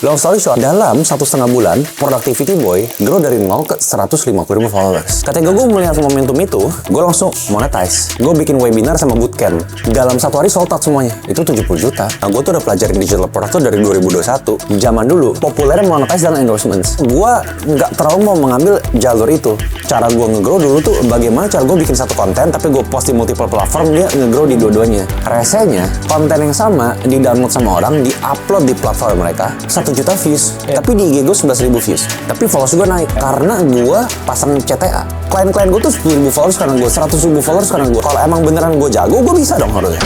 Long story short, dalam 1,5 bulan, Productivity Boy grow dari 0 ke 150.000 followers. Ketika gue melihat momentum itu, gue langsung monetize. Gue bikin webinar sama bootcamp. Dalam 1 hari sold out semuanya. Itu 70 juta. Nah, gue tuh udah pelajarin digital product tuh dari 2021. Zaman dulu, populernya monetize dan endorsements. Gue nggak terlalu mau mengambil jalur itu. Cara gue nge-grow dulu tuh bagaimana cara gue bikin satu konten, tapi gue post di multiple platform, dia nge-grow di dua-duanya. Resenya, konten yang sama di-download sama orang, di-upload di platform mereka, 1 juta views. Tapi di IG gue 11.000 views. Tapi followers gue naik. Karena gue pasang CTA. Klien-klien gue tuh 10.000 followers karena gue, 100.000 followers karena gue. Kalau emang beneran gue jago, gue bisa dong harusnya.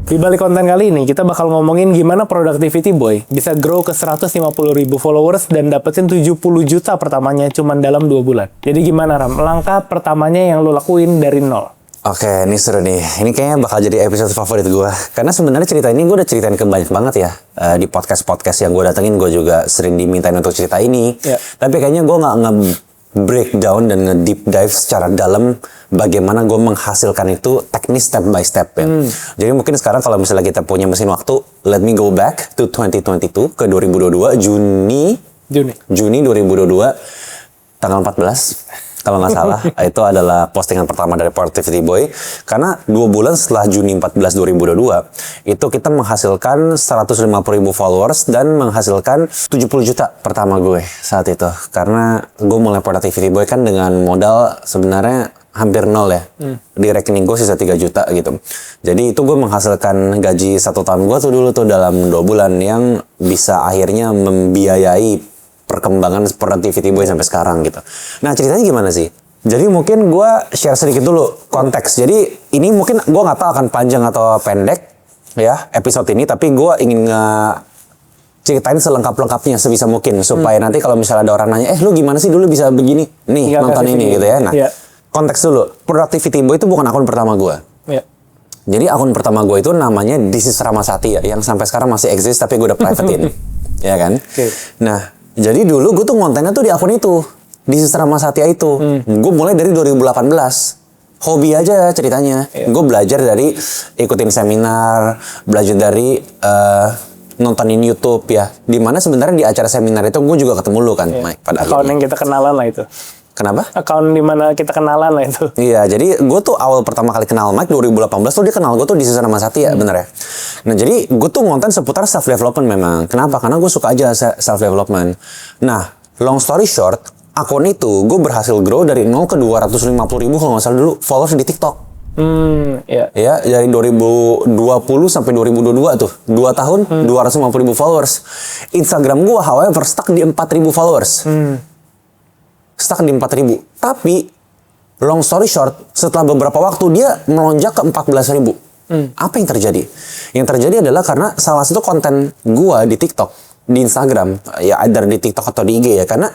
Di balik konten kali ini, kita bakal ngomongin gimana Productivity Boy bisa grow ke 150.000 followers dan dapetin 70 juta pertamanya cuma dalam 2 bulan. Jadi gimana Ram? Langkah pertamanya yang lo lakuin dari nol. Oke, ini seru nih. Ini kayaknya bakal jadi episode favorit gue. Karena sebenarnya cerita ini gue udah ceritain ke banyak banget ya. Di podcast-podcast yang gue datengin, gue juga sering dimintain untuk cerita ini. Tapi kayaknya gue nggak breakdown dan nge-deep dive secara dalam bagaimana gue menghasilkan itu teknis step by step ya. Jadi mungkin sekarang kalau misalnya kita punya mesin waktu, let me go back to 2022 ke 2022 Juni 2022 tanggal 14 kalau nggak salah. Itu adalah postingan pertama dari Productivity Boy. Karena 2 bulan setelah Juni 14 2022 itu kita menghasilkan 150.000 followers dan menghasilkan 70 juta pertama gue saat itu. Karena gue mulai Productivity Boy kan dengan modal sebenarnya hampir nol ya. Di rekening gue sisa 3 juta gitu. Jadi itu gue menghasilkan gaji 1 tahun gue tuh dulu tuh dalam 2 bulan yang bisa akhirnya membiayai perkembangan Productivity Boy sampai sekarang gitu. Nah ceritanya gimana sih? Jadi mungkin gue share sedikit dulu konteks. Jadi ini mungkin gue nggak tahu akan panjang atau pendek ya episode ini. Tapi gue ingin ceritain selengkap-lengkapnya sebisa mungkin. Supaya nanti kalau misalnya ada orang nanya, lu gimana sih dulu bisa begini? Nih nonton ini gitu ya. Nah konteks dulu. Productivity Boy itu bukan akun pertama gue. Jadi akun pertama gue itu namanya This is Ramasati ya. Yang sampai sekarang masih eksis tapi gue udah private-in. Ya kan? Nah jadi dulu gue tuh kontennya tuh di akun itu, di Sistema Satya itu. Gue mulai dari 2018. Hobi aja ceritanya. Gue belajar dari ikutin seminar, belajar dari nontonin YouTube ya. Dimana sebenarnya di acara seminar itu gue juga ketemu lu kan, Mike. Pada akun yang kita kenalan lah itu. Kenapa? Akun dimana kita kenalan lah itu. Iya, jadi gue tuh awal pertama kali kenal Mike 2018 tuh dia kenal gue tuh di Sistema Satya, bener ya. Nah jadi gue tuh ngonten seputar self development memang. Kenapa? Karena gue suka aja self development. Nah, long story short, akun itu gue berhasil grow dari 0 ke 250.000 kalau nggak salah dulu followers di TikTok. Ya dari 2020 sampai 2022 tuh 2 tahun 250.000 followers. Instagram gue however stuck di 4.000 followers. Stuck di 4.000. Tapi long story short, setelah beberapa waktu dia melonjak ke 14.000. Apa yang terjadi? Yang terjadi adalah karena salah satu konten gua di TikTok, di Instagram, ya either di TikTok atau di IG ya. Karena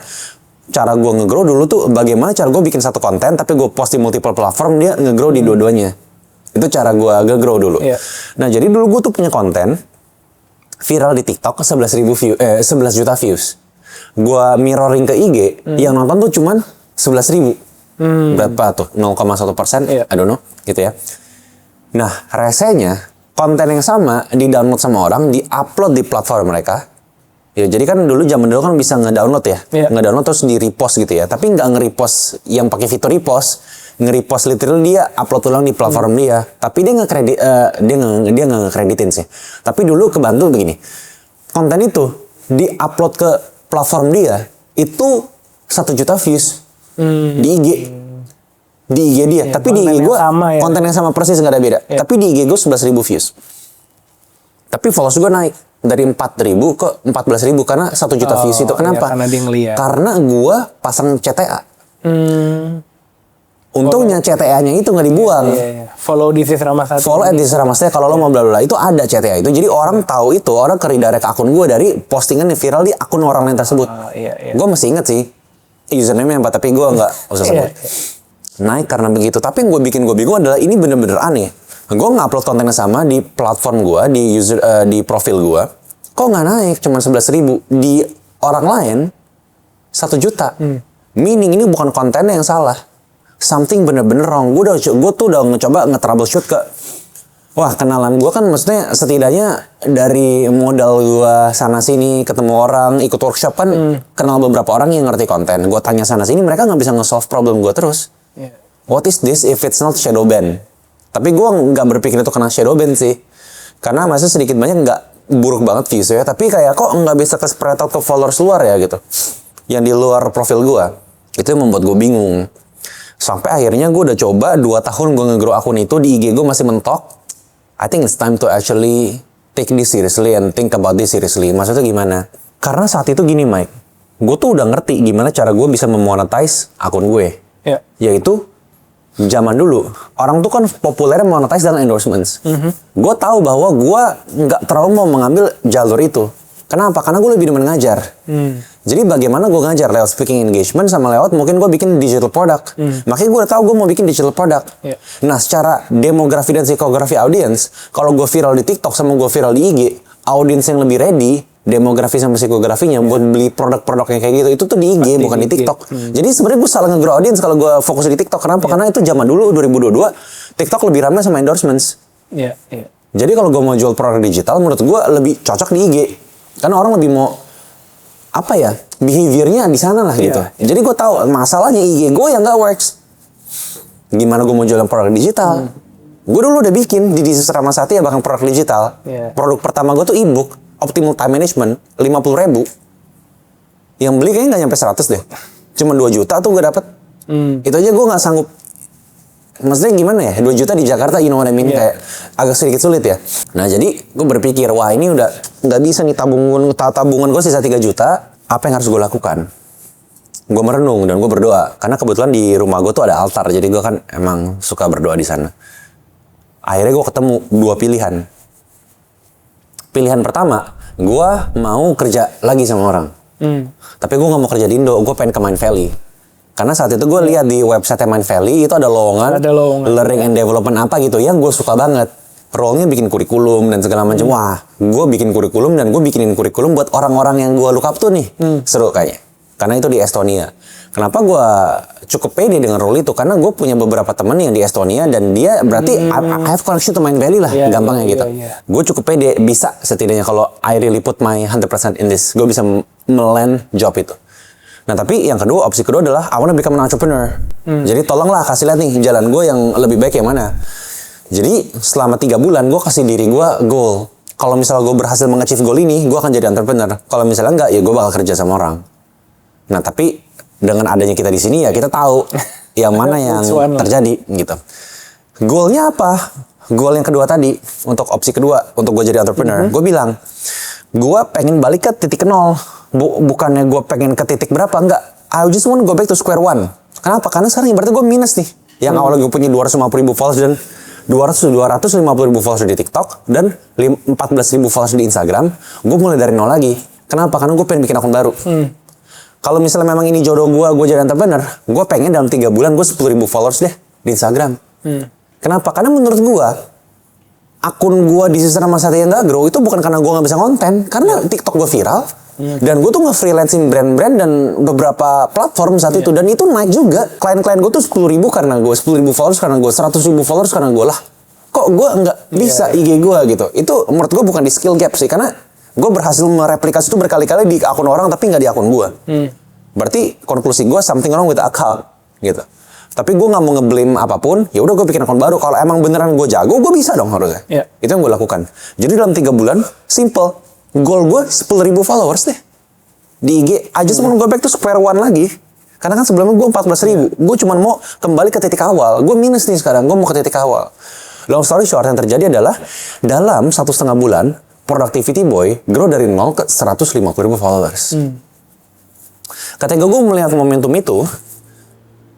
cara gua nge-grow dulu tuh bagaimana cara gua bikin satu konten tapi gua post di multiple platform, dia nge-grow di dua-duanya. Itu cara gua nge-grow dulu. Nah, jadi dulu gua tuh punya konten viral di TikTok ke 11 juta views. Gua mirroring ke IG, yang nonton tuh cuman 11.000. Berapa tuh? 0,1%? I don't know, gitu ya. Nah, resenya, konten yang sama di-download sama orang, di-upload di platform mereka. Ya, jadi kan zaman dulu kan bisa nge-download ya. Nge-download terus di-repost gitu ya. Tapi nggak nge-repost yang pakai fitur repost. Nge-repost literally dia upload ulang di platform dia. Tapi dia nge-kredit, dia nggak nge-kreditin sih. Tapi dulu kebantu begini. Konten itu di-upload ke platform dia, itu 1 juta views di IG. Di IG dia, tapi di IG gue konten yang sama persis nggak ada beda. Tapi di IG gue 11.000 views. Tapi followers gue naik dari 4.000 ke 14.000 karena 1 juta views itu. Kenapa? Karena gue pasang CTA. Untungnya CTA-nya itu nggak dibuang. Follow This is Ramasati. Follow at This is Ramasati. Kalau lo mau bla bla itu ada CTA itu. Jadi orang tahu itu, orang ke-redirect ke akun gue dari postingan yang viral di akun orang lain tersebut. Gue masih inget sih username-nya apa, tapi gue nggak usah sebut. Naik karena begitu. Tapi yang bikin gue bingung adalah ini bener-bener aneh. Gue ngupload konten yang sama di platform gue, di profil gue. Kok nggak naik? Cuma 11.000. Di orang lain 1 juta. Meaning ini bukan kontennya yang salah. Something bener-bener wrong. Gue tuh udah ngecoba nge-troubleshoot ke Wah, kenalan gue kan maksudnya setidaknya dari modal gue sana sini ketemu orang, ikut workshop kan kenal beberapa orang yang ngerti konten. Gue tanya sana sini, mereka nggak bisa nge-solve problem gue terus. Yeah. What is this if it's not shadow ban? Tapi gue nggak berpikir itu kena shadow ban sih. Karena masih sedikit banyak nggak buruk banget viewsnya. Tapi kayak kok nggak bisa ke-spread out ke followers luar ya gitu. Yang di luar profil gue. Itu yang membuat gue bingung. Sampai akhirnya gue udah coba 2 tahun gue nge-grow akun itu, di IG gue masih mentok. I think it's time to actually take this seriously and think about this seriously. Maksudnya gimana? Karena saat itu gini Mike, gue tuh udah ngerti gimana cara gue bisa memonetize akun gue. Yeah. Yaitu, zaman dulu, orang tuh kan populernya monetize dengan endorsements. Gue tahu bahwa gue nggak terlalu mau mengambil jalur itu. Kenapa? Karena gue lebih demen ngajar. Jadi bagaimana gue ngajar lewat speaking engagement sama lewat mungkin gue bikin digital product. Makanya gue udah tahu gue mau bikin digital product. Yeah. Nah, secara demografi dan psikografi audience, kalau gue viral di TikTok sama gue viral di IG, audience yang lebih ready, demografi sama psikografinya buat beli produk-produk yang kayak gitu, itu tuh di IG bukan di TikTok. Jadi sebenarnya gue salah nge-grow audience kalau gue fokus di TikTok. Kenapa? Karena itu zaman dulu 2022 TikTok lebih ramai sama endorsements. Yeah. Yeah. Jadi kalau gue mau jual produk digital, menurut gue lebih cocok di IG. Karena orang lebih mau apa ya, behaviornya di sana lah gitu. Jadi gue tahu masalahnya IG gue yang nggak works. Gimana gue mau jualan produk digital? Gue dulu udah bikin di This is Rama Satya bahkan produk digital. Produk pertama gue tuh ebook Optimal Time Management 50.000. Yang beli kayaknya nggak nyampe 100 deh. Cuma 2 juta tuh gue dapet. Itu aja gue nggak sanggup. Maksudnya gimana ya? 2 juta di Jakarta, you know what I mean? Kayak agak sedikit sulit ya. Nah jadi gue berpikir, wah ini udah nggak bisa nih tabungan gue sisa 3 juta. Apa yang harus gue lakukan? Gue merenung dan gue berdoa. Karena kebetulan di rumah gue tuh ada altar. Jadi gue kan emang suka berdoa di sana. Akhirnya gue ketemu 2 pilihan. Pilihan pertama, gue mau kerja lagi sama orang. Tapi gue nggak mau kerja di Indo. Gue pengen ke Mind Valley. Karena saat itu gue lihat di website Mind Valley itu ada lowongan learning and development apa gitu yang gue suka banget. Role-nya bikin kurikulum dan segala macam. Wah, gue bikin kurikulum dan gue bikinin kurikulum buat orang-orang yang gue look up tuh nih. Seru kayaknya. Karena itu di Estonia. Kenapa gue cukup pede dengan role itu? Karena gue punya beberapa temen yang di Estonia dan dia berarti I have connection to Mind Valley lah. Gampangnya gitu. Gue cukup pede bisa setidaknya kalau I really put my 100% in this. Gue bisa meland job itu. Nah tapi yang kedua, opsi kedua adalah I wanna become an entrepreneur. Jadi tolonglah kasih lihat nih jalan gue yang lebih baik yang mana. Jadi selama 3 bulan gue kasih diri gue goal. Kalau misalnya gue berhasil meng-achieve goal ini, gue akan jadi entrepreneur. Kalau misalnya enggak, ya gue bakal kerja sama orang. Nah tapi dengan adanya kita di sini ya kita tahu yang mana yang terjadi gitu. Goalnya apa? Goal yang kedua tadi, untuk opsi kedua, untuk gue jadi entrepreneur. Gue bilang, gue pengen balik ke titik 0. Bukannya gue pengen ke titik berapa, enggak. I just want to go back to square one. Kenapa? Karena sekarang berarti gue minus nih. Yang awalnya gue punya 250.000 followers dan 250.000 followers di TikTok dan 14.000 followers di Instagram. Gue mulai dari 0 lagi. Kenapa? Karena gue pengen bikin akun baru. Kalau misalnya memang ini jodoh gue jadi entrepreneur, gue pengen dalam 3 bulan gue 10.000 followers deh di Instagram. Kenapa? Karena menurut gue, akun gue di This is Rama Satya yang gak grow itu bukan karena gue gak bisa konten. Karena TikTok gue viral. Dan gue tuh nge-freelancing brand-brand dan beberapa platform saat itu. Dan itu naik juga. Klien-klien gue tuh 10.000 karena gue, 10.000 followers karena gue, 100.000 followers karena gue lah. Kok gue nggak bisa IG gue gitu. Itu menurut gue bukan di skill gap sih. Karena gue berhasil mereplikasi itu berkali-kali di akun orang tapi nggak di akun gue. Berarti konklusi gue something wrong with the account gitu. Tapi gue nggak mau ngeblame apapun. Ya udah gue bikin akun baru. Kalau emang beneran gue jago, gue bisa dong harusnya. Itu yang gue lakukan. Jadi dalam 3 bulan, simple. Goal gue 10.000 followers deh di IG. I just want to go back to square one lagi. Karena kan sebelumnya gue 14.000. Gue cuma mau kembali ke titik awal. Gue minus nih sekarang. Gue mau ke titik awal. Long story short, yang terjadi adalah dalam 1,5 bulan, Productivity Boy grow dari 0 ke 150.000 followers. Ketika gue melihat momentum itu,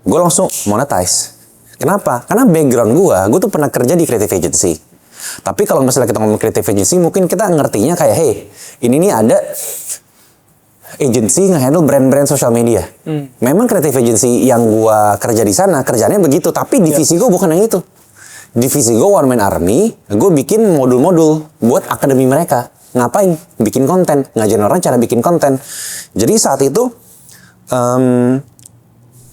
gue langsung monetize. Kenapa? Karena background gue tuh pernah kerja di creative agency. Tapi kalau misalnya kita ngomong creative agency, mungkin kita ngertinya kayak, hey, ini nih ada agency nge-handle brand-brand social media. Memang creative agency yang gua kerja di sana, kerjanya begitu. Tapi divisi gua bukan yang itu. Divisi gua one man army, gua bikin modul-modul buat akademi mereka. Ngapain? Bikin konten. Ngajarin orang cara bikin konten. Jadi saat itu,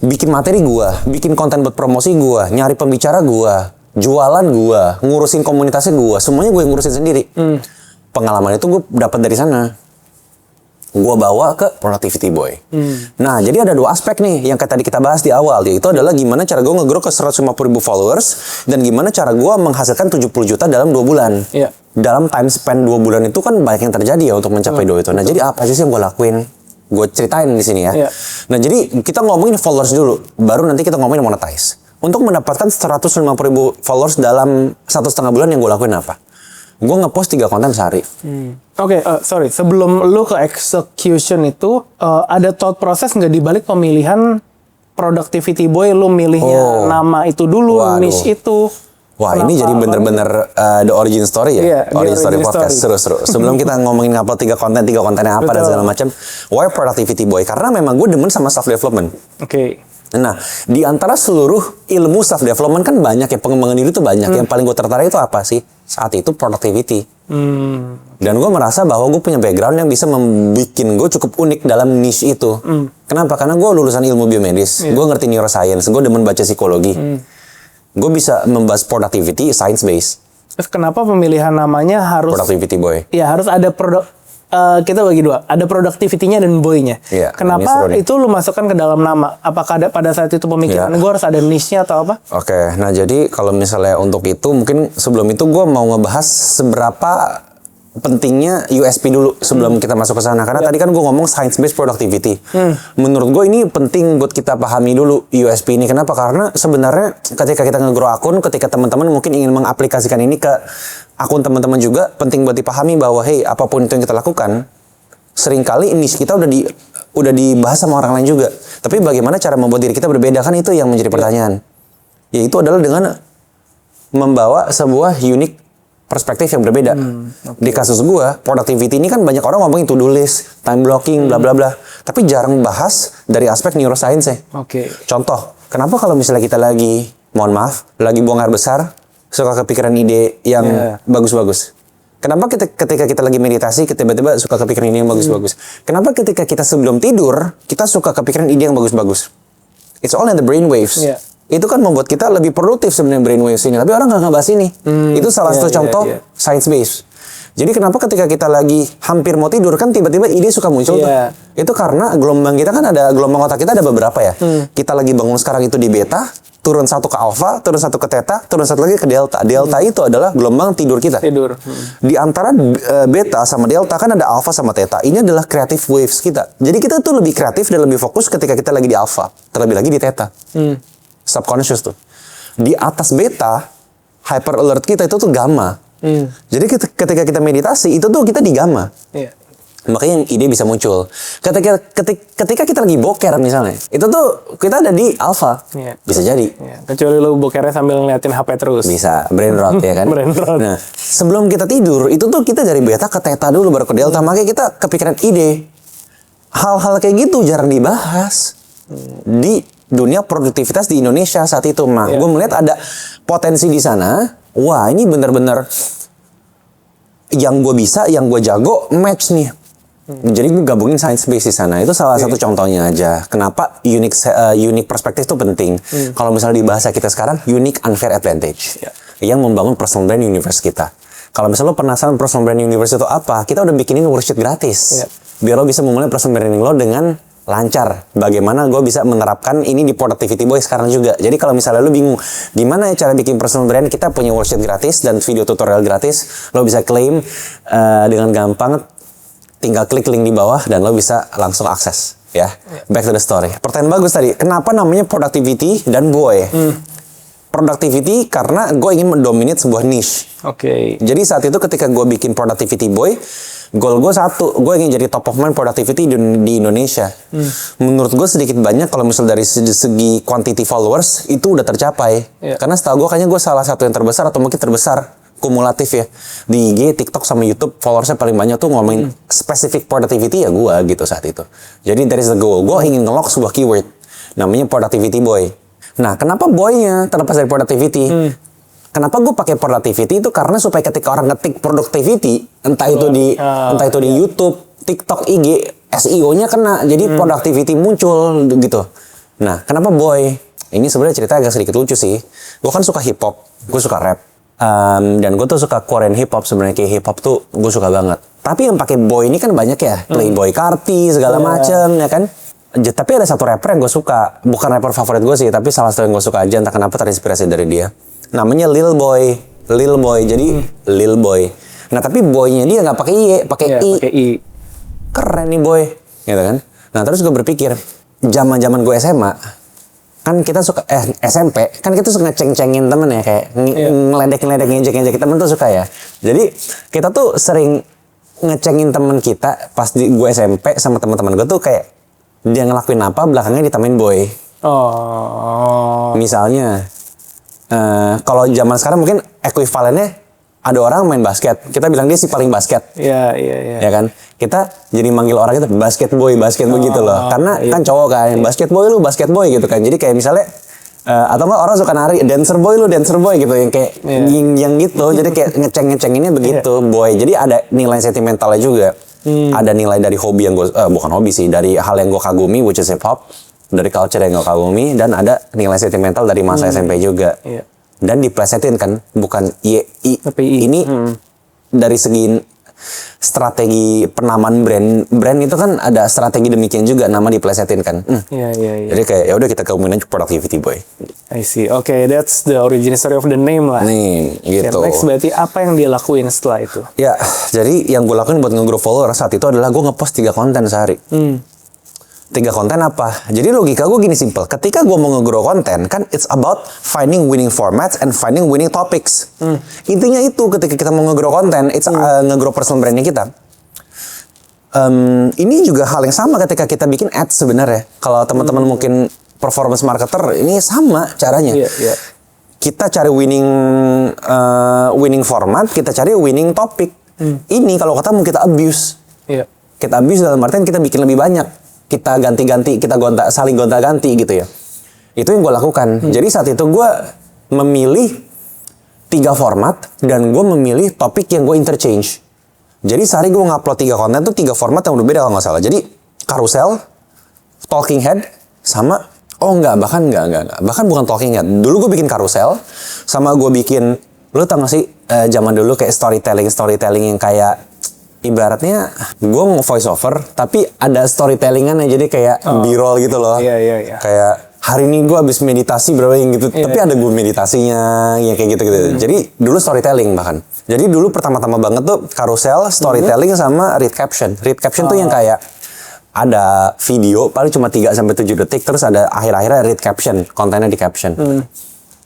bikin materi gua, bikin konten buat promosi gua, nyari pembicara gua, jualan gue, ngurusin komunitasnya gue, semuanya gue yang ngurusin sendiri. Pengalaman itu gue dapat dari sana. Gue bawa ke Productivity Boy. Nah, jadi ada 2 aspek nih yang kayak tadi kita bahas di awal, yaitu adalah gimana cara gue nge-grow ke 150.000 followers dan gimana cara gue menghasilkan 70 juta dalam 2 bulan. Iya. Dalam time span 2 bulan itu kan banyak yang terjadi ya untuk mencapai 2 itu. Nah, jadi apa sih yang gue lakuin? Gue ceritain di sini ya. Iya. Nah, jadi kita ngomongin followers dulu, baru nanti kita ngomongin monetize. Untuk mendapatkan 150.000 followers dalam 1,5 bulan yang gue lakuin apa? Gue ngepost 3 konten sehari. Oke, sorry. Sebelum lu ke execution itu, ada thought proses nggak dibalik pemilihan Productivity Boy? Lu milihnya nama itu dulu, Waduh. niche itu. Wah, ini jadi bener-bener the origin story ya? Iya, origin story origin podcast. story. Seru-seru. Sebelum kita ngomongin ngupload 3 kontennya apa dan Betul. segala macam. Why Productivity Boy? Karena memang gue demen sama self development. Oke. Nah, di antara seluruh ilmu self development kan banyak ya, pengembangan diri itu banyak. Yang paling gue tertarik itu apa sih? Saat itu productivity. Dan gue merasa bahwa gue punya background yang bisa membuat gue cukup unik dalam niche itu. Kenapa? Karena gue lulusan ilmu biomedis, gue ngerti neuroscience, gue demen baca psikologi. Gue bisa membahas productivity science based. Terus kenapa pemilihan namanya harus? Productivity Boy. Ya harus ada kita bagi 2, ada productivity-nya dan boy-nya. Iya, ini Kenapa seru nih. itu lu masukkan ke dalam nama? Apakah ada pada saat itu pemikiran Iya. gue harus ada niche-nya atau apa? Oke, nah jadi kalau misalnya untuk itu mungkin sebelum itu gue mau ngebahas seberapa pentingnya USP dulu sebelum kita masuk ke sana. Karena tadi kan gue ngomong science based productivity. Menurut gue ini penting buat kita pahami dulu USP ini. Kenapa? Karena sebenarnya ketika kita nge-grow akun, ketika teman-teman mungkin ingin mengaplikasikan ini ke akun teman-teman juga, penting buat dipahami bahwa hey, apapun itu yang kita lakukan, seringkali niche kita udah dibahas sama orang lain juga. Tapi bagaimana cara membuat diri kita berbeda, kan itu yang menjadi pertanyaan. Yaitu adalah dengan membawa sebuah unique perspektif yang berbeda. Di kasus gua, productivity ini kan banyak orang ngomongin to-do list, time blocking, bla bla bla. Tapi jarang bahas dari aspek neuroscience ya. Oke. Contoh, kenapa kalau misalnya kita lagi, mohon maaf, lagi buang air besar, suka kepikiran ide yang bagus-bagus. Kenapa ketika kita lagi meditasi, kita tiba-tiba suka kepikiran ide yang bagus-bagus? Kenapa ketika kita sebelum tidur, kita suka kepikiran ide yang bagus-bagus? It's all in the brain waves. Iya. Itu kan membuat kita lebih produktif sebenarnya brain waves ini. Tapi orang nggak ngebahas ini. Itu salah satu contoh science based. Jadi kenapa ketika kita lagi hampir mau tidur kan tiba-tiba ide suka muncul tuh. Itu karena gelombang kita kan ada, gelombang otak kita ada beberapa ya. Kita lagi bangun sekarang itu di beta, turun satu ke alpha, turun satu ke theta, turun satu lagi ke delta. Delta itu adalah gelombang tidur kita. Di antara beta sama delta kan ada alpha sama theta. Ini adalah creative waves kita. Jadi kita tuh lebih kreatif dan lebih fokus ketika kita lagi di alpha, terlebih lagi di theta. Subconscious tuh. Di atas beta, hyper alert kita itu tuh gamma. Jadi ketika kita meditasi, itu tuh kita di gamma. Makanya ide bisa muncul. Ketika kita lagi boker misalnya, itu tuh kita ada di alpha. Bisa jadi. Kecuali lu bokernya sambil ngeliatin HP terus. Bisa, brain rot ya kan. Brain rot. Nah, sebelum kita tidur, itu tuh kita dari beta ke theta dulu, baru ke delta. Makanya kita kepikiran ide. Hal-hal kayak gitu jarang dibahas di dunia produktivitas di Indonesia saat itu. Nah, gue melihat ada potensi di sana. Wah, ini benar-benar yang gue bisa, yang gue jago, match nih. Jadi gue gabungin science base di sana. Itu salah satu contohnya aja. Kenapa unique perspektif itu penting. Kalau misalnya di bahasa kita sekarang, unique unfair advantage. Yang membangun personal brand universe kita. Kalau misalnya lo penasaran personal brand universe itu apa, kita udah bikinin worksheet gratis. Biar lo bisa memulai personal branding lo dengan lancar. Bagaimana gue bisa menerapkan ini di Productivity Boy sekarang juga. Jadi kalau misalnya lu bingung gimana ya cara bikin personal brand, kita punya worksheet gratis dan video tutorial gratis. Lo bisa claim dengan gampang, tinggal klik link di bawah dan lo bisa langsung akses. Ya, back to the story. Pertanyaan bagus tadi. Kenapa namanya Productivity dan Boy? Productivity karena gue ingin mendominate sebuah niche. Jadi saat itu ketika gue bikin Productivity Boy, goal gue satu, gue ingin jadi top of mind productivity di Indonesia. Menurut gue sedikit banyak kalau misal dari segi quantity followers itu udah tercapai. Karena setahu gue kayaknya gue salah satu yang terbesar atau mungkin terbesar kumulatif ya di IG, TikTok sama YouTube, followersnya paling banyak tuh ngomongin spesifik productivity ya gue gitu saat itu. Jadi dari the goal, gue ingin nge-lock sebuah keyword namanya Productivity Boy. Nah, kenapa boy-nya terlepas dari productivity? Kenapa gue pakai productivity itu karena supaya ketika orang ngetik productivity, entah itu di YouTube, TikTok, IG, SEO-nya kena, jadi productivity muncul gitu. Nah, kenapa boy? ini sebenarnya cerita agak sedikit lucu sih. Gue kan suka hip hop, gue suka rap. Dan gue tuh suka Korean hip hop sebenarnya, kayak hip hop tuh gue suka banget. Tapi yang pakai boy ini kan banyak ya, Playboy Carti segala macem ya kan. Tapi ada satu rapper yang gue suka, bukan rapper favorit gue sih, tapi salah satu yang gue suka aja, entah kenapa terinspirasi dari dia. Namanya Lil Boy, jadi Lil Boy. Nah tapi boynya dia nggak pakai I, pakai I. Pakai I. Keren nih boy, gitu kan. Nah terus gue berpikir, zaman gue SMA, kan kita suka SMP kan kita suka ngeceng-cengin temen ya, kayak ngeledek-ngeledek, ngejek-ngejek temen tuh suka ya. Jadi kita tuh sering ngecengin temen kita pas di gue SMP sama teman-teman gue tuh kayak dia ngelakuin apa belakangnya ditamain boy. Misalnya kalau zaman sekarang mungkin ekuivalennya ada orang main basket, kita bilang dia si paling basket. Iya. Ya kan? Kita jadi manggil orang itu basket boy gitu loh. Karena kan cowok kan, basket boy gitu kan. Jadi kayak misalnya atau enggak orang suka nari, dancer boy gitu yang kayak yang gitu. Jadi kayak ngeceng-ngecenginnya begitu, boy. Jadi ada nilai sentimentalnya juga. Ada nilai dari hobi yang gue bukan hobi sih, dari hal yang gue kagumi, which is hip hop, dari culture yang gue kagumi, dan ada nilai sentimental dari masa SMP juga. Dan diplesetin kan, bukan ini dari segi strategi penamaan brand itu kan ada strategi demikian juga, nama diplesetin kan. Jadi kayak ya udah kita keumumin aja productivity boy. I see. Okay, that's the origin story of the name lah. Nih, gitu. Next berarti apa yang dia lakuin setelah itu? Ya, jadi yang gue lakuin buat nge-grow follower saat itu adalah gue nge-post 3 konten sehari. 3 konten apa? Jadi logika gue gini simple. Ketika gue mau nge-grow konten, kan it's about finding winning formats and finding winning topics. Intinya itu ketika kita mau nge-grow konten, it's nge-grow personal brandnya kita. Ini juga hal yang sama ketika kita bikin ads sebenarnya. Kalau teman-teman mungkin performance marketer, ini sama caranya. Kita cari winning format, kita cari winning topic. Ini kalau kata mau kita abuse. Kita abuse dalam artian kita bikin lebih banyak. Kita ganti-ganti, kita saling gonta-ganti gitu ya. Itu yang gue lakukan. Jadi saat itu gue memilih 3 format dan gue memilih topik yang gue interchange. Jadi sehari gue ngupload 3 konten tuh 3 format yang berbeda kalau nggak salah. Jadi carousel, talking head, sama bahkan bukan talking head. Dulu gue bikin carousel, sama gue bikin, lu tau gak sih zaman dulu kayak storytelling yang kayak ibaratnya gue mau voice over tapi ada storytellingan ya, jadi kayak b-roll gitu loh. Kayak hari ini gue habis meditasi berapa yang gitu, tapi ada gue meditasinya ya kayak gitu. Jadi dulu storytelling bahkan. Jadi dulu pertama-tama banget tuh carousel, storytelling sama read caption. Read caption tuh yang kayak ada video paling cuma 3 sampai 7 detik, terus ada akhir-akhirnya read caption, kontennya di caption.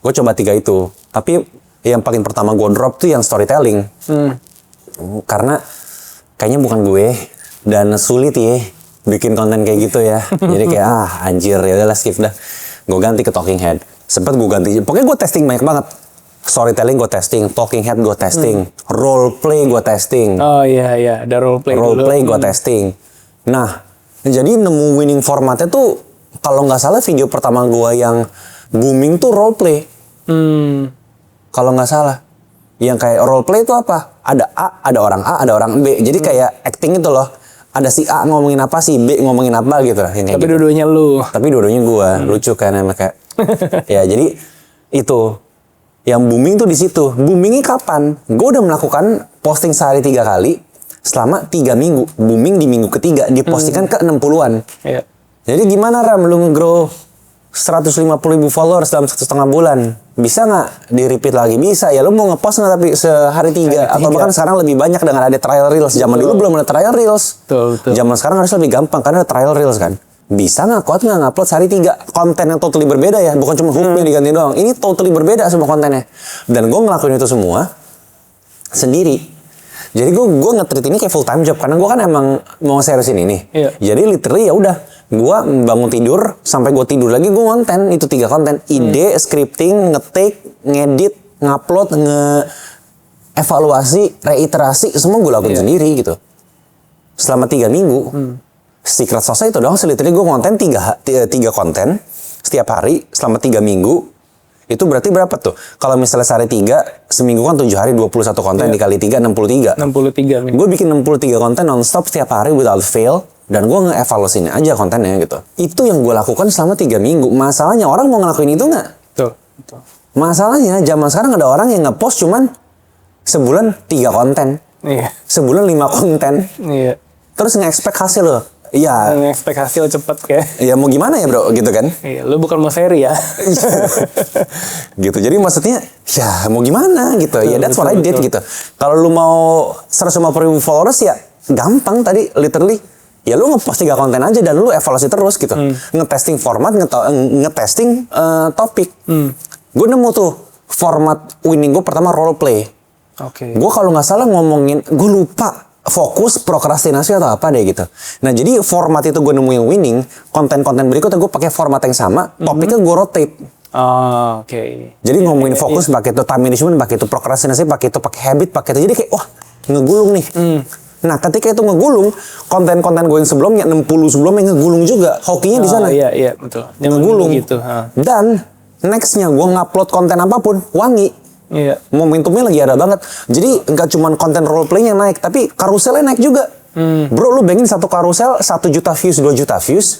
Gue coba 3 itu. Tapi yang paling pertama gue drop tuh yang storytelling. Karena kayaknya bukan gue dan sulit ya bikin konten kayak gitu ya. Jadi kayak anjir ya udahlah skip dah. Gue ganti ke talking head. Sempet gue ganti. Pokoknya gue testing banyak banget. Storytelling gue testing, talking head gue testing, role play gue testing. Ada role play. Role play gue testing. Nah, jadi nemu winning formatnya tuh kalau nggak salah video pertama gue yang booming tuh role play. Kalau nggak salah. Yang kayak role play itu apa? Ada A, ada orang A, ada orang B. Jadi kayak acting itu loh. Ada si A ngomongin apa, si B ngomongin apa gitu lah. Tapi dua-duanya lu. Tapi dua-duanya gua. Lucu kan emang kayak. Ya jadi itu. Yang booming tuh di situ. Boomingnya kapan? Gue udah melakukan posting sehari 3 kali selama 3 minggu. Booming di minggu ketiga. Dipostingkan ke 60-an. Jadi gimana Ram lu nge-grow 150.000 followers dalam 1,5 bulan? Bisa nggak di-repeat lagi? Bisa. Ya lu mau ngepost nggak tapi sehari 3? Atau bahkan sekarang lebih banyak dengan ada trial reels. Zaman dulu belum ada trial reels. Zaman sekarang harus lebih gampang karena ada trial reels kan. Bisa nggak kuat nggak ngupload sehari 3 konten yang totally berbeda ya? Bukan cuma hooknya diganti doang. Ini totally berbeda semua kontennya. Dan gue ngelakuin itu semua sendiri. Jadi gue nge-treat ini kayak full time job karena gue kan emang mau seriusin ini. Jadi literally ya udah, gue bangun tidur sampai gue tidur lagi gue konten itu 3 konten. Ide, scripting, nge-take, ngedit, ngupload, nge-evaluasi, reiterasi, semua gue lakuin sendiri gitu. Selama 3 minggu. Secret sauce itu dong, literally gue konten 3 konten setiap hari selama 3 minggu. Itu berarti berapa tuh? Kalau misalnya sehari 3, seminggu kan 7 hari 21 konten dikali 3, 63. 63. Gue bikin 63 konten non-stop setiap hari without fail. dan gue nge-evaluasiin aja kontennya gitu. Itu yang gue lakukan selama 3 minggu. Masalahnya orang mau ngelakuin itu nggak? Betul. Masalahnya zaman sekarang ada orang yang nge-post cuman sebulan 3 konten, Iya. sebulan 5 konten, Iya. terus nge-expect hasil loh. Ya, Expect hasil cepet kayak. ya mau gimana ya bro, gitu kan? Iya, lu bukan mau seri ya. Gitu. Jadi maksudnya ya mau gimana gitu. Ya that's what I did gitu. Kalau lu mau 150.000 followers ya gampang tadi literally. Ya lu ngepost 3 konten aja dan lu evaluasi terus gitu. Ngetesting format, ngetesting topik. Gue nemu tuh format winning gue pertama role play. Oke. Gue kalau nggak salah ngomongin, gue lupa fokus prokrastinasi atau apa deh gitu. Nah jadi format itu gue nemu yang winning, konten-konten berikutnya gue pakai format yang sama, topiknya gue rotate. Oh, oke. Jadi ngomongin fokus pakai itu, time management pakai itu, prokrastinasi pakai itu, pakai habit pakai itu. Jadi kayak wah ngegulung nih. Nah ketika itu ngegulung, konten-konten gue yang sebelumnya 60 sebelumnya ngegulung juga. Hokinya di sana. Iya, betul. Ngegulung. Gitu. Dan nextnya gue ngupload konten apapun wangi. Iya. Momentumnya lagi ada banget. Jadi nggak cuma konten role play-nya naik, tapi karuselnya naik juga. Bro, lu bayangin satu karusel 1 juta views, 2 juta views,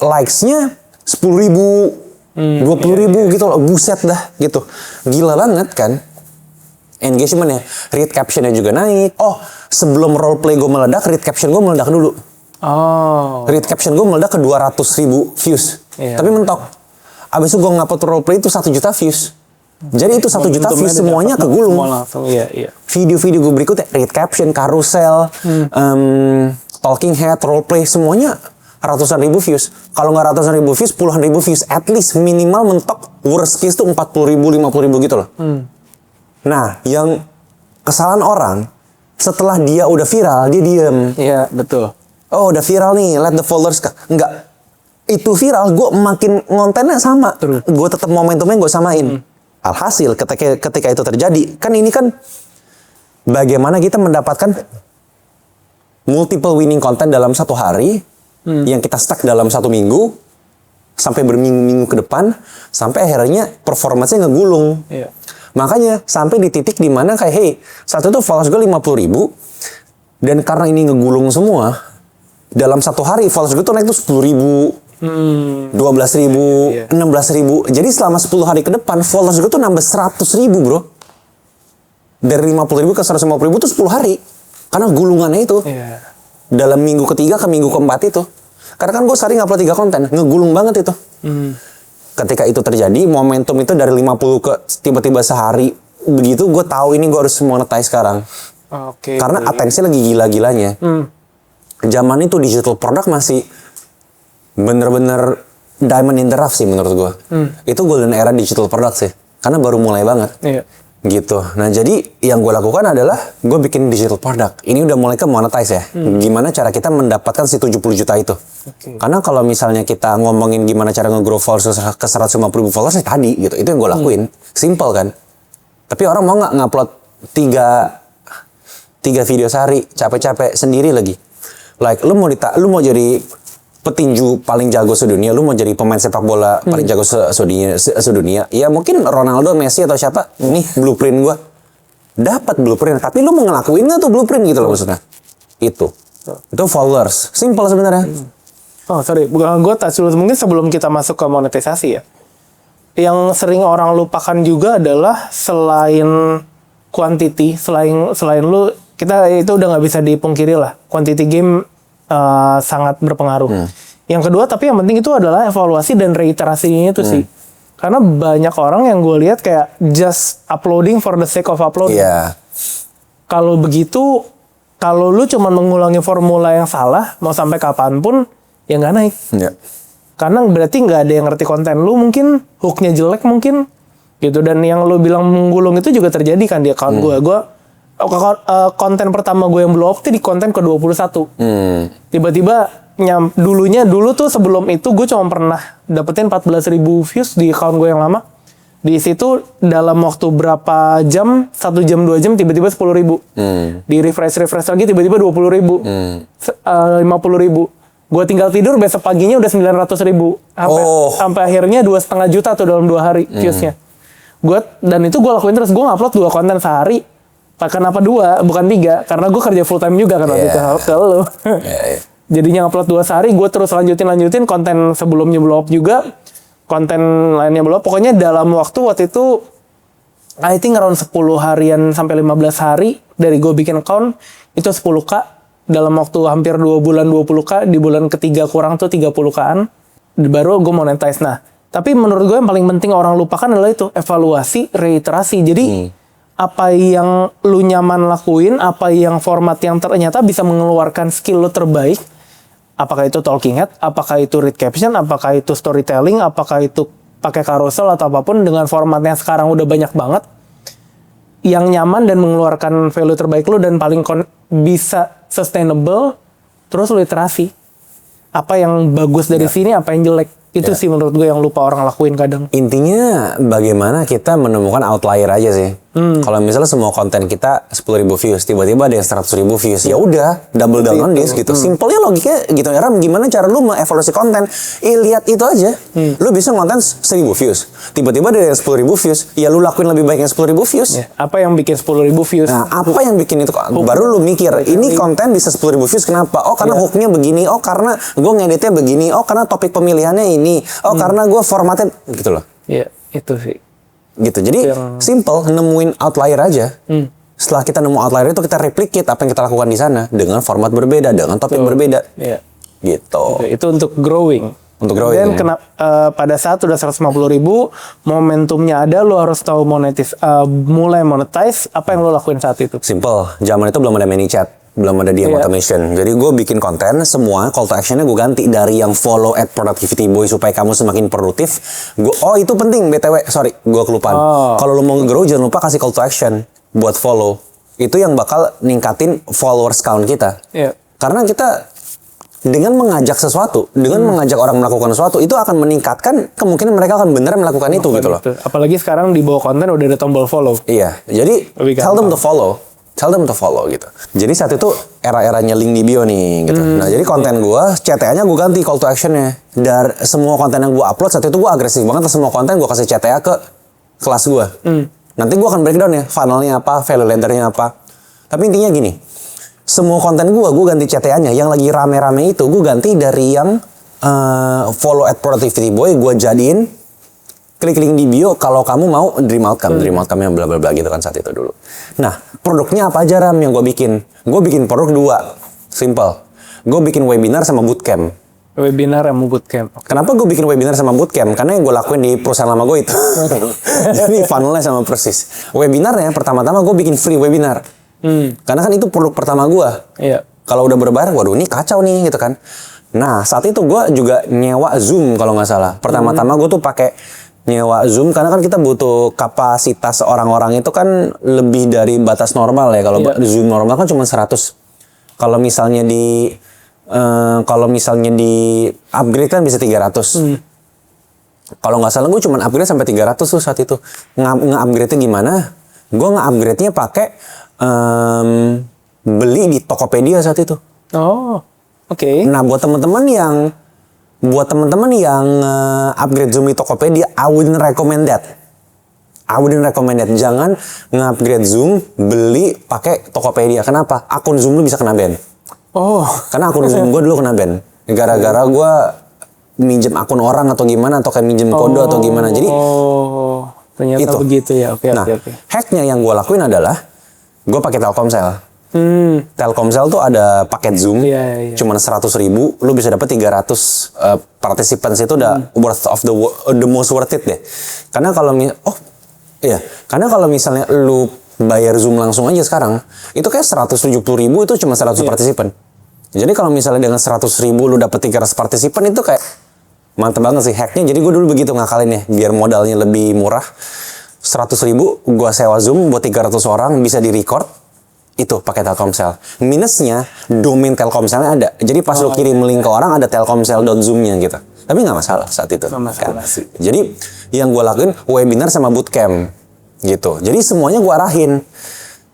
likes-nya 10.000, 20.000 gitu loh. Buset dah gitu. Gila banget kan? Engagement-nya, read caption-nya juga naik. Oh, sebelum role play gue meledak, read caption gue meledak dulu. Oh. Read caption gue meledak ke 200.000 views. Iya. Tapi mentok. Abis itu gue ngupload role play itu 1 juta views. Jadi itu 1 juta views semuanya kegulung. Semua langsung, iya. Video-video gue berikutnya, read caption, carousel, talking head, role play, semuanya ratusan ribu views. Kalau nggak ratusan ribu views, puluhan ribu views. At least minimal mentok worst case tuh 40.000, 50.000 gitu loh. Nah, yang kesalahan orang, setelah dia udah viral, dia diem. Iya, betul. Oh udah viral nih, let the followers. Enggak. Itu viral, gue makin ngontennya sama. Gue tetap momentumnya gue samain. Alhasil ketika itu terjadi, kan ini kan bagaimana kita mendapatkan multiple winning content dalam 1 hari yang kita stuck dalam 1 minggu sampai berminggu-minggu ke depan sampai akhirnya performanya ngegulung. Iya. Makanya sampai di titik dimana kayak hey, saat itu followers gue 50.000 dan karena ini ngegulung semua dalam 1 hari followers gue tuh naik tuh 10.000. 12.000, 16.000. Jadi selama 10 hari ke depan followers gue tuh nambah 100.000 bro. Dari 50.000 ke 150.000 tuh 10 hari. Karena gulungannya itu. Iya. Dalam minggu ketiga ke minggu keempat itu. Karena kan gue sehari ngupload 3 konten. Ngegulung banget itu. Ketika itu terjadi, momentum itu dari 50 ke tiba-tiba sehari. Begitu gue tahu ini gue harus monetize sekarang. Oke. Karena atensi lagi gila-gilanya. Zaman itu digital product masih bener-bener diamond in the rough sih menurut gue. Itu golden era digital product sih. Karena baru mulai banget. Iya. Gitu. Nah jadi yang gue lakukan adalah gue bikin digital product. Ini udah mulai ke monetize ya. Gimana cara kita mendapatkan si 70 juta itu. Karena kalau misalnya kita ngomongin gimana cara nge-grow followers ke 150.000 followers ya tadi gitu. Itu yang gue lakuin. Simple kan. Tapi orang mau nggak ngupload 3 video sehari. Capek-capek sendiri lagi. Like lu mau jadi petinju paling jago sedunia, lu mau jadi pemain sepak bola paling jago sedunia, ya mungkin Ronaldo, Messi atau siapa, nih blueprint gua. Dapat blueprint, tapi lu mau ngelakuin nggak tuh blueprint gitu loh maksudnya. Itu followers, simple sebenarnya. Oh sorry, bukan gue touch dulu. Mungkin sebelum kita masuk ke monetisasi ya. Yang sering orang lupakan juga adalah selain quantity, selain lu, kita itu udah nggak bisa dipungkiri lah. Quantity game sangat berpengaruh. Yang kedua, tapi yang penting itu adalah evaluasi dan reiterasinya itu sih. Karena banyak orang yang gue lihat kayak just uploading for the sake of uploading. Iya. Kalau begitu, kalau lu cuma mengulangi formula yang salah, mau sampai kapanpun, ya nggak naik. Iya. Karena berarti nggak ada yang ngerti konten lu, mungkin hooknya jelek mungkin, gitu. Dan yang lu bilang menggulung itu juga terjadi kan di account gue. Konten pertama gue yang blow up tuh di konten ke-21. Tiba-tiba dulu tuh sebelum itu gue cuma pernah dapetin 14.000 views di account gue yang lama. Di situ dalam waktu berapa jam, 1 jam 2 jam tiba-tiba 10.000. Di refresh lagi tiba-tiba 20.000. 50.000. Gue tinggal tidur besok paginya udah 900.000. Sampai akhirnya 2,5 juta tuh dalam 2 hari viewsnya. Dan itu gue lakuin terus. Gue ngupload 2 konten sehari. Kenapa 2 bukan 3? Karena gue kerja full time juga kan waktu itu ke lo. Jadinya upload 2 sehari, gue terus lanjutin konten sebelumnya blow up juga, konten lainnya blow up. Pokoknya dalam waktu itu I think around 10 harian sampai 15 hari dari gue bikin account itu 10k dalam waktu hampir 2 bulan 20k, di bulan ketiga kurang tuh 30k-an baru gue monetize. Nah, tapi menurut gue yang paling penting orang lupakan adalah itu evaluasi, reiterasi. Jadi apa yang lu nyaman lakuin, apa yang format yang ternyata bisa mengeluarkan skill lu terbaik, apakah itu talking head, apakah itu read caption, apakah itu storytelling, apakah itu pakai carousel atau apapun, dengan formatnya sekarang udah banyak banget yang nyaman dan mengeluarkan value terbaik lu dan paling bisa sustainable. Terus lu literasi apa yang bagus dari sini, apa yang jelek. Itu sih menurut gue yang lupa orang lakuin kadang. Intinya bagaimana kita menemukan outlier aja sih. Kalau misalnya semua konten kita 10.000 views, tiba-tiba ada yang 100.000 views, ya udah double down on this gitu. Simpelnya logikanya gitu ya, Ram. Gimana cara lu mengevaluasi konten? Lihat itu aja. Lu bisa ngonten 1.000 views, tiba-tiba ada yang 10.000 views, ya lu lakuin lebih baik yang 10.000 views. Apa yang bikin 10.000 views? Nah, apa yang bikin itu? Baru lu mikir, ini konten bisa 10.000 views kenapa? Oh, karena hooknya begini. Oh, karena gue ngeditnya begini. Oh, karena topik pemilihannya ini. Oh, karena gue formatnya gitu loh. Iya, itu sih. Gitu. Jadi simple, nemuin outlier aja. Setelah kita nemu outlier itu, kita replicate apa yang kita lakukan di sana dengan format berbeda, dengan topik berbeda. Iya. Gitu. Itu untuk growing. Untuk growing. Dan pada saat udah 150.000, momentumnya ada, lo harus tahu mulai monetize. Apa yang lo lakuin saat itu? Simple. Zaman itu belum ada ManyChat, belum ada DM automation. Jadi gue bikin konten, semua call to actionnya gue ganti dari yang follow at productivity boy supaya kamu semakin produktif. Itu penting BTW, sorry, gue kelupaan. Kalau lo mau grow, jangan lupa kasih call to action buat follow. Itu yang bakal ningkatin followers count kita. Karena kita dengan mengajak sesuatu, dengan mengajak orang melakukan sesuatu, itu akan meningkatkan kemungkinan mereka akan benar melakukan itu gitu loh. Apalagi sekarang di bawah konten udah ada tombol follow. Iya, jadi tell them to follow. Tell them to follow gitu. Jadi saat itu era-eranya link di bio nih gitu. Nah, jadi konten gue, CTA-nya gue ganti call to action-nya. Dari semua konten yang gue upload saat itu gue agresif banget, semua konten gue kasih CTA ke kelas gue. Nanti gue akan breakdown ya, funnelnya apa, value ladder-nya apa. Tapi intinya gini, semua konten gue ganti CTA-nya. Yang lagi rame-rame itu gue ganti dari yang follow at productivity boy, gue jadiin klik link di bio kalau kamu mau dream outcome yang bla bla bla gitu kan saat itu dulu. Nah, produknya apa aja Ram yang gue bikin? Gue bikin produk 2, simple. Gue bikin webinar sama bootcamp. Webinar sama bootcamp. Kenapa gue bikin webinar sama bootcamp? Karena yang gue lakuin di perusahaan lama gue itu. Jadi funnelnya sama persis. Webinarnya pertama-tama gue bikin free webinar. Karena kan itu produk pertama gue. Iya. Kalau udah berbayar, waduh ini kacau nih gitu kan. Nah, saat itu gue juga nyewa Zoom kalau nggak salah. Pertama-tama gue tuh pakai nyewa Zoom karena kan kita butuh kapasitas orang-orang itu kan lebih dari batas normal ya. Kalau Zoom normal kan cuma 100. Kalau misalnya di upgrade kan bisa 300. Kalau nggak salah gue cuma upgrade sampai 300 tuh saat itu. Nge-upgrade-nya gimana? Gue nge-upgrade-nya pakai beli di Tokopedia saat itu. Oh, oke. Nah, buat teman-teman yang upgrade Zoom di Tokopedia, I wouldn't recommend that. Jangan nge-upgrade Zoom beli pakai Tokopedia. Kenapa? Akun Zoom lu bisa kena ban. Karena akun Zoom gue dulu kena ban. Gara-gara gue minjem akun orang atau gimana, atau kayak minjem kode atau gimana. Jadi ternyata itu begitu ya. Oke. Hacknya yang gue lakuin adalah gue pakai Telkomsel. Telkomsel tuh ada paket Zoom, cuman 100.000, lu bisa dapat 300 participants. Itu udah worth of the most worth it deh. Karena kalau misalnya lu bayar Zoom langsung aja sekarang, itu kayak 170.000 itu cuma 100 partisipan. Jadi kalau misalnya dengan 100.000 lu dapet 300 partisipan, itu kayak mantep banget sih hacknya. Jadi gue dulu begitu ngakalinnya, biar modalnya lebih murah. 100.000 gue sewa Zoom buat 300 orang, bisa di record. Itu pakai Telkomsel. Minusnya domain Telkomselnya ada. Jadi pas lu kirim link ke orang ada telkomsel.zoom-nya gitu. Tapi nggak masalah saat itu. Kan? Jadi yang gue lakuin webinar sama bootcamp gitu. Jadi semuanya gue arahin.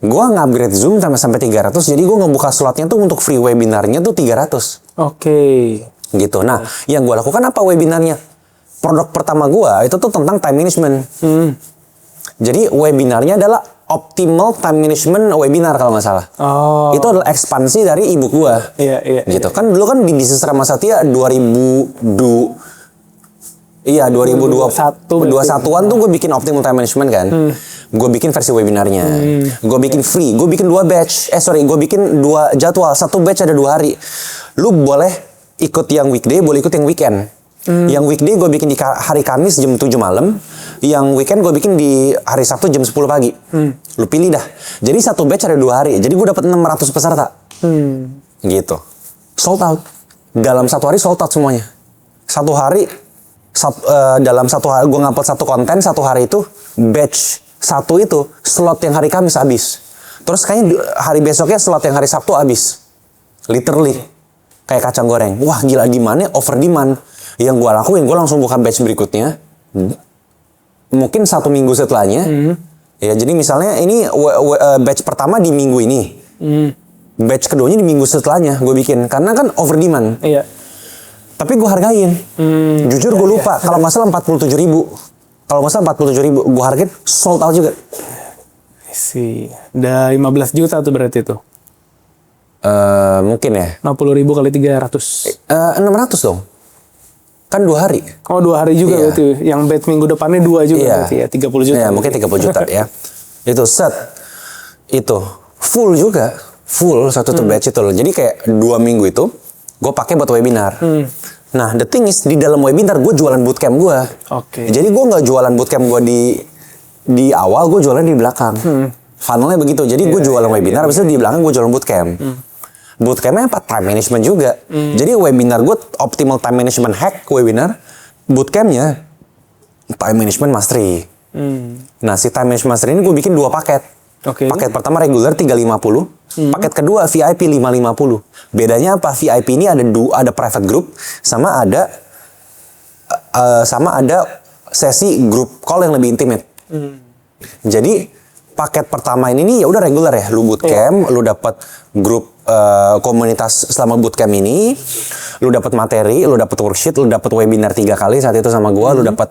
Gue nge-upgrade Zoom sampai 300. Jadi gue ngebuka slotnya tuh untuk free webinarnya tuh 300. Oke. Gitu. Nah, yang gue lakukan apa webinarnya? Produk pertama gue itu tuh tentang time management. Jadi webinarnya adalah optimal time management webinar kalau nggak salah. Oh. Itu adalah ekspansi dari ebook gua. Iya. Gitu kan dulu kan di bisnis Rama Satya 2021an tuh gue bikin optimal time management kan. Gue bikin versi webinarnya. Gue bikin free. Gue bikin 2 batch. Gue bikin 2 jadwal. 1 batch ada 2 hari. Lu boleh ikut yang weekday, boleh ikut yang weekend. Yang weekday gue bikin di hari Kamis jam 7 malam. Yang weekend gue bikin di hari Sabtu jam 10 pagi. Lu pilih dah. Jadi 1 batch ada 2 hari. Jadi gue dapat 600 peserta. Gitu. Sold out. Dalam 1 hari sold out semuanya. 1 hari dalam 1 hari gue ngupload 1 konten 1 hari itu batch 1 itu slot yang hari Kamis habis. Terus kayaknya hari besoknya slot yang hari Sabtu habis. Literally kayak kacang goreng. Wah gila, demandnya over demand. Yang gue lakuin, gue langsung buka batch berikutnya. Mungkin 1 minggu setelahnya. Ya jadi misalnya ini batch pertama di minggu ini. Batch keduanya di minggu setelahnya gue bikin. Karena kan over demand. Iya. Tapi gue hargain. Jujur gue lupa. Kalau nggak salah 47.000. Kalau nggak salah 47.000. Gue hargain sold out juga. Udah 15 juta tuh berarti tuh. Mungkin ya. 50.000 kali 300. 600 dong. Kan 2 hari. Oh 2 hari juga Iya. berarti. Yang batch minggu depannya 2 juga Iya. berarti ya. 30 juta. Iya mungkin 30 juta ya. Itu set. Itu. Full juga. Full satu tuh batch itu loh. Jadi kayak 2 minggu itu gue pakai buat webinar. Nah, the thing is di dalam webinar gue jualan bootcamp gue. Oke. Jadi gue nggak jualan bootcamp gue di awal, gue jualan di belakang. Funnelnya begitu. Jadi gue jualan webinar, habis itu di belakang gue jualan bootcamp. Bootcampnya apa? Time management juga. Jadi webinar gue optimal time management hack webinar. Bootcampnya time management mastery. Nah, si time management mastery ini gue bikin 2 paket. Oke. Paket pertama reguler 350. Paket kedua VIP 550. Bedanya apa? VIP ini ada private group sama ada sesi group call yang lebih intimate. Jadi paket pertama ini nih ya udah reguler ya. Lu bootcamp, lu dapat grup komunitas selama bootcamp ini, lu dapat materi, lu dapat worksheet, lu dapat webinar 3 kali saat itu sama gua, lu dapat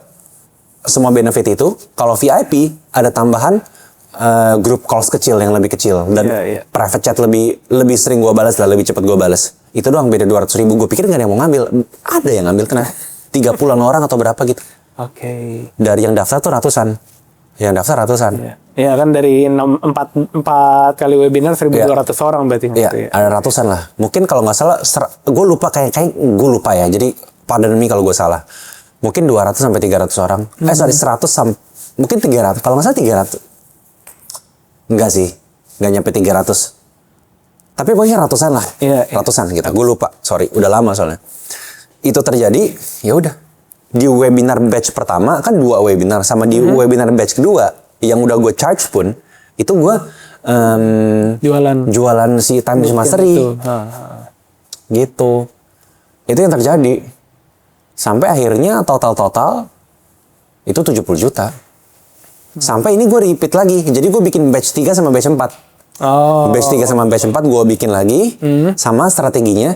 semua benefit itu. Kalau VIP ada tambahan grup calls kecil yang lebih kecil dan private chat lebih sering gue balas lah, lebih cepat gue balas. Itu doang beda 200.000. Gue pikir nggak ada yang mau ngambil. Ada yang ngambil, tenang. 30-an orang atau berapa gitu. Oke. Dari yang daftar tuh ratusan. Yang daftar ratusan. Iya kan dari 4 kali webinar 1.200 orang berarti. Iya, ada ratusan lah. Mungkin kalau nggak salah, gue lupa kayak gue lupa ya. Jadi pardon me kalau gue salah. Mungkin 200 sampai 300 orang. Sorry 100 sampai mungkin 300. Kalau nggak salah 300. Enggak sih, nggak nyampe 300. Tapi pokoknya ratusan lah, ratusan gitu. Gue lupa, sorry, udah lama soalnya. Itu terjadi, ya udah. Di webinar batch pertama kan 2 webinar, sama di webinar batch kedua yang udah gue charge pun itu gue jualan si time mastery, gitu. Itu yang terjadi. Sampai akhirnya total itu 70 juta. Sampai ini gue repeat lagi. Jadi gue bikin batch 3 sama batch 4. Batch 3 sama batch 4 gue bikin lagi. Sama strateginya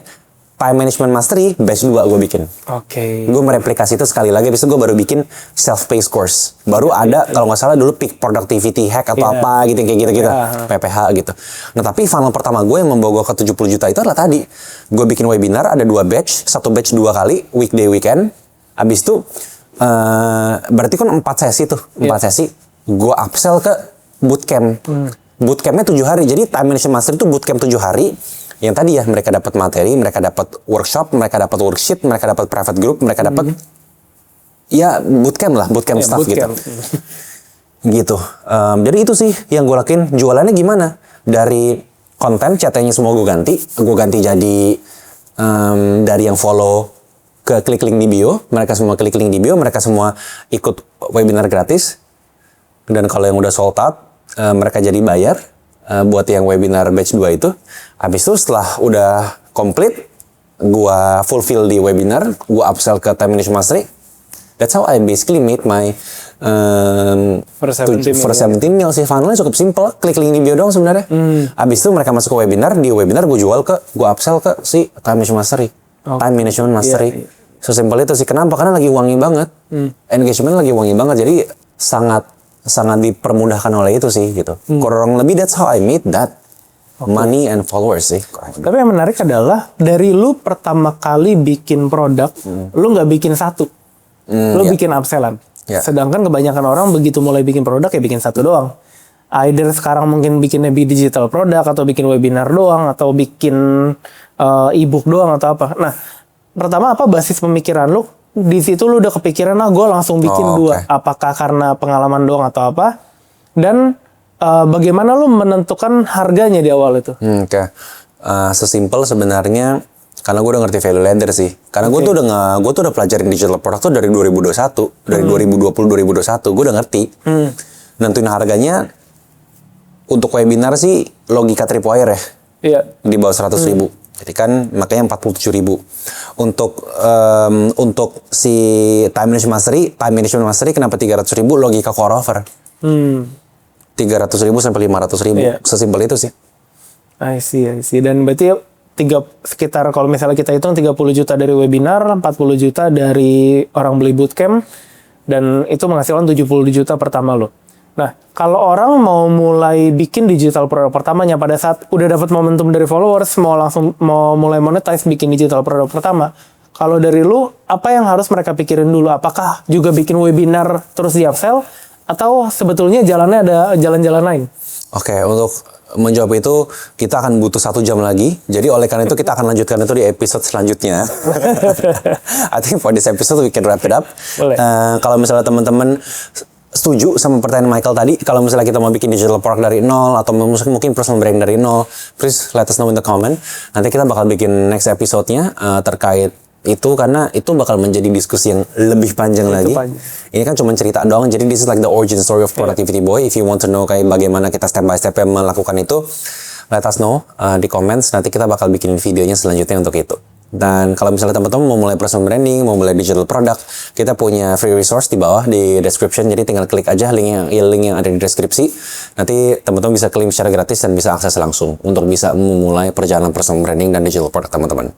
time management mastery batch 2 gue bikin. Gue mereplikasi itu sekali lagi. Habis itu gue baru bikin self-paced course. Baru ada kalau nggak salah dulu peak productivity hack atau apa gitu kayak gitu-gitu. PPH gitu. Nah tapi funnel pertama gue yang membawa gue ke 70 juta itu adalah tadi. Gue bikin webinar ada 2 batch. 1 batch 2 kali. Weekday weekend. Habis itu berarti kan 4 sesi tuh. 4 sesi. Gue upsell ke bootcamp. Bootcampnya 7 hari. Jadi time management mastery itu bootcamp 7 hari. Yang tadi ya, mereka dapat materi, mereka dapat workshop, mereka dapat worksheet, mereka dapat private group, mereka dapat ya bootcamp lah, bootcamp stuff bootcamp. Gitu. Jadi itu sih yang gue lakuin. Jualannya gimana? Dari konten chatnya semua gue ganti jadi dari yang follow ke klik link di bio, mereka semua klik link di bio, mereka semua ikut webinar gratis. Dan kalau yang udah sold out, mereka jadi bayar buat yang webinar batch 2 itu. Habis itu setelah udah komplit, gua fulfill di webinar, gua upsell ke time management mastery. That's how I basically made my first 17 mil sih. Funnelnya cukup simple, klik link di bio doang sebenarnya. Habis itu mereka masuk ke webinar, di webinar gua upsell ke si time management mastery. Time management mastery. Sesimpel itu sih. Kenapa? Karena lagi wangi banget. Engagement lagi wangi banget. Jadi sangat sangat dipermudahkan oleh itu sih gitu. Kurang lebih that's how I made that money and followers sih. Tapi yang menarik adalah dari lu pertama kali bikin produk, lu nggak bikin satu, lu bikin upsellan. Sedangkan kebanyakan orang begitu mulai bikin produk ya bikin satu doang. Either sekarang mungkin bikinnya digital produk atau bikin webinar doang atau bikin ebook doang atau apa. Nah, pertama apa basis pemikiran lu? Di situ lu udah kepikiran gue langsung bikin dua. Apakah karena pengalaman doang atau apa? Dan bagaimana lu menentukan harganya di awal itu? Sesimpel sebenarnya karena gue udah ngerti value ladder sih. Karena gue tuh udah pelajarin digital product tuh dari 2021, dari 2020 2021 gue udah ngerti. Nentuin harganya untuk webinar sih logika tripwire ya. Iya. Di bawah 100.000. Jadi kan makanya 47.000. Untuk si time management mastery kenapa 300.000 logika core offer. 300.000 sampai 500.000. Sesimpel itu sih. I see. Dan berarti sekitar kalau misalnya kita hitung 30 juta dari webinar, 40 juta dari orang beli bootcamp, dan itu menghasilkan 70 juta pertama lo. Nah, kalau orang mau mulai bikin digital produk pertamanya pada saat udah dapat momentum dari followers, mau mulai monetize bikin digital produk pertama, kalau dari lu, apa yang harus mereka pikirin dulu? Apakah juga bikin webinar terus di upsell? Atau sebetulnya jalannya ada jalan-jalan lain? Oke, untuk menjawab itu kita akan butuh 1 jam lagi. Jadi oleh karena itu kita akan lanjutkan itu di episode selanjutnya. I think for this episode we can wrap it up. Kalau misalnya teman-teman setuju sama pertanyaan Michael tadi, kalau misalnya kita mau bikin digital product dari nol atau mungkin personal brand dari nol, please let us know in the comment. Nanti kita bakal bikin next episode-nya terkait itu, karena itu bakal menjadi diskusi yang lebih panjang lagi. Ini kan cuma cerita doang, jadi this is like the origin story of Productivity Boy. If you want to know kayak bagaimana kita step by step melakukan itu, let us know di comments. Nanti kita bakal bikin videonya selanjutnya untuk itu. Dan kalau misalnya teman-teman mau mulai personal branding, mau mulai digital product, kita punya free resource di bawah di description. Jadi tinggal klik aja link yang ada di deskripsi. Nanti teman-teman bisa klik secara gratis dan bisa akses langsung untuk bisa memulai perjalanan personal branding dan digital product teman-teman.